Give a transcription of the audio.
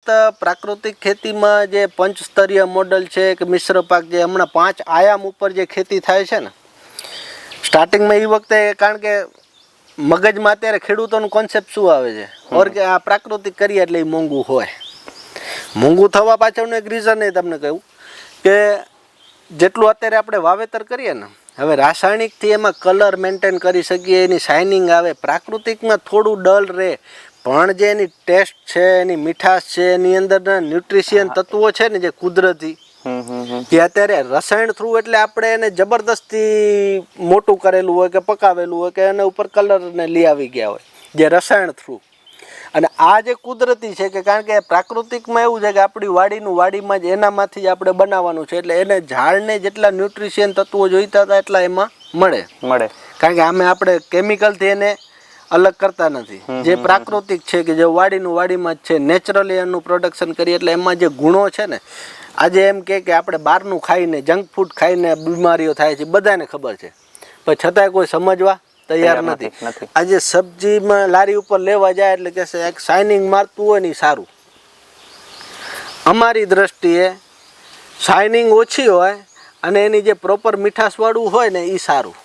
પ્રાકૃતિક ખેતીમાં જે પંચસ્તરીય મોડલ છે કે મિશ્ર પાક જે હમણાં 5 આયામ ઉપર જે ખેતી થાય છે ને, સ્ટાર્ટિંગમાં એ વખતે કારણ કે મગજમાં અત્યારે ખેડૂતોનું કોન્સેપ્ટ શું આવે છે ઓર કે આ પ્રાકૃતિક કરીએ એટલે એ મોંઘું હોય. મોંઘું થવા પાછળનું એક રીઝન એ તમને કહું કે જેટલું અત્યારે આપણે વાવેતર કરીએ ને, હવે રાસાયણિકથી એમાં કલર મેન્ટેન કરી શકીએ, એની શાઇનિંગ આવે. પ્રાકૃતિકમાં થોડું ડલ રહે, પણ જે એની ટેસ્ટ છે, એની મીઠાશ છે, એની અંદરના ન્યુટ્રિશિયન તત્વો છે ને જે કુદરતી, જે અત્યારે રસાયણ થ્રુ એટલે આપણે એને જબરદસ્તી મોટું કરેલું હોય કે પકાવેલું હોય કે એના ઉપર કલરને લઈ આવી ગયા હોય, જે રસાયણ થ્રુ. અને આ જે કુદરતી છે કે કારણ કે પ્રાકૃતિકમાં એવું છે કે આપણી વાડીમાં જ એનામાંથી જ આપણે બનાવવાનું છે, એટલે એને ઝાડને જેટલા ન્યુટ્રિશિયન તત્વો જોઈતા હતા એટલા એમાં મળે. કારણ કે આપણે કેમિકલથી એને અલગ કરતા નથી. જે પ્રાકૃતિક છે કે જે વાડીમાં જ છે, નેચરલી એનું પ્રોડક્શન કરીએ એટલે એમાં જે ગુણો છે ને, આજે એમ કે આપણે બહારનું ખાઈને જંક ફૂડ ખાઈને બીમારીઓ થાય છે, બધાને ખબર છે, પણ છતાંય કોઈ સમજવા તૈયાર નથી. આજે સબ્જીમાં લારી ઉપર લેવા જાય એટલે કે એક શાઇનિંગ મારતું હોય ને એ સારું. અમારી દ્રષ્ટિએ શાઇનિંગ ઓછી હોય અને એની જે પ્રોપર મીઠાશવાળું હોય ને એ સારું.